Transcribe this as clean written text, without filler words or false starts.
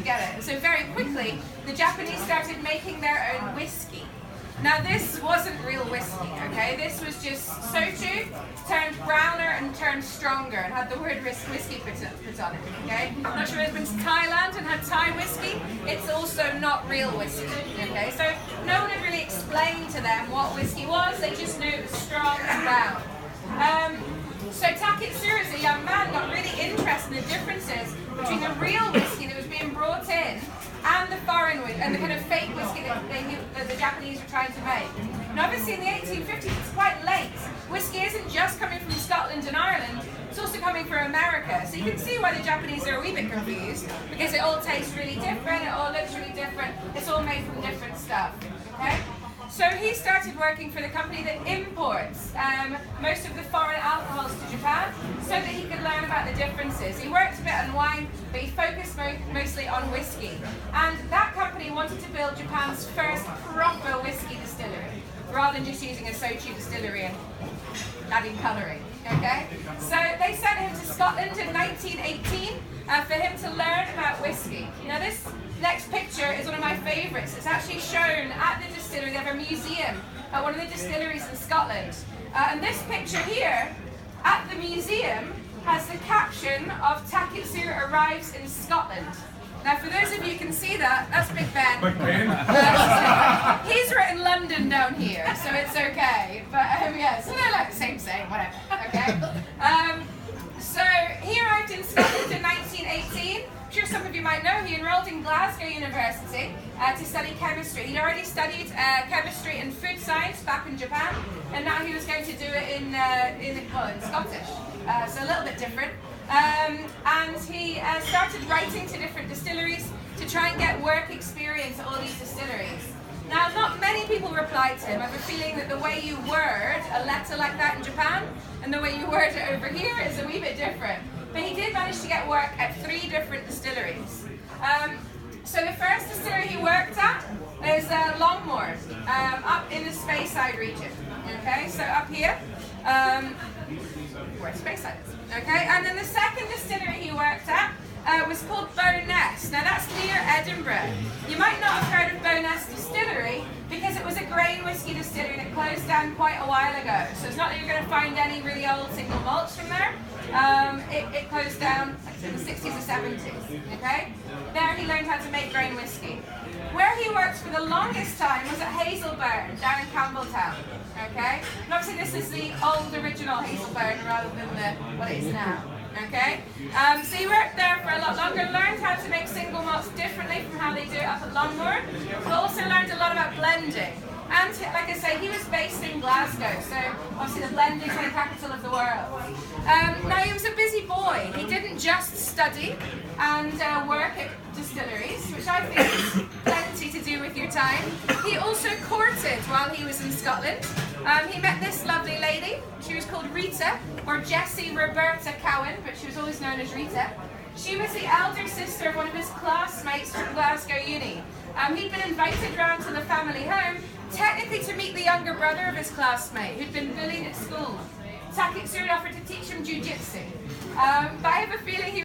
get it. And so very quickly, the Japanese started making their own whiskey. Now this wasn't real whiskey, okay? This was just soju turned browner and turned stronger and had the word whiskey put on it, okay? Not sure if it's been to Thailand and had Thai whiskey. It's also not real whiskey, okay? So no one had really explained to them what whiskey was. They just knew it was strong and brown. So Taketsuru, as a young man, got really interested in the differences between the real whiskey that was being brought in and the foreign whiskey, and the kind of fake whiskey that the Japanese were trying to make. And obviously in the 1850s, it's quite late. Whiskey isn't just coming from Scotland and Ireland, it's also coming from America. So you can see why the Japanese are a wee bit confused, because it all tastes really different, it all looks really different, it's all made from different stuff, okay? So he started working for the company that imports most of the foreign alcohols to Japan so that he could learn about the differences. He worked a bit on wine, but he focused mostly on whiskey. And that company wanted to build Japan's first proper whiskey distillery, rather than just using a soju distillery and adding colouring, okay? So they sent him to Scotland in 1918 for him to learn about whiskey. Now this next picture is one of my favourites. It's actually shown at the distillery. They have a museum at one of the distilleries in Scotland. And this picture here at the museum has the caption of Taketsuru arrives in Scotland. Now for those of you who can see that, that's Big Ben. Big Ben? He's written London down here, so it's okay. But yeah, so they're like the same, whatever, okay? So he arrived in Scotland in 1918. I'm sure some of you might know he enrolled in Glasgow University to study chemistry. He'd already studied chemistry and food science back in Japan, and now he was going to do it in Scottish, so a little bit different. And he started writing to different distilleries to try and get work experience at all these distilleries. Now, not many people replied to him. I have a feeling that the way you word a letter like that in Japan and the way you word it over here is a wee bit different. But he did manage to get work at 3 different distilleries. So the first distillery he worked at is Longmore, up in the Speyside region. Okay, so up here, where Speyside is. Okay, and then the second distillery he worked at was called Bowness. Now that's near Edinburgh. You might not have heard of Bowness Distillery because it was a grain whiskey distillery and it closed down quite a while ago. So it's not that you're going to find any really old single malts from there. It closed down in the 60s or 70s. Okay, there he learned how to make grain whiskey. Where he worked for the longest time was at Hazelburn down in Campbelltown. Okay, and obviously this is the old original Hazelburn rather than what it is now. Okay, so he worked there for a lot longer, learned how to make single malts differently from how they do it up at Longmore, but also learned a lot about blending. And like I say, he was based in Glasgow, so obviously the blending is the capital of the world. Now he was a busy boy. He didn't just study and work at distilleries, which I think is plenty to do with your time. He also courted while he was in Scotland. He met this lovely lady. She was called Rita, or Jessie Roberta Cowan, but she was always known as Rita. She was the elder sister of one of his classmates from Glasgow Uni. He'd been invited round to the family home, technically to meet the younger brother of his classmate, who'd been bullied at school. Taketsuru offered to teach him jiu-jitsu. But I have a feeling he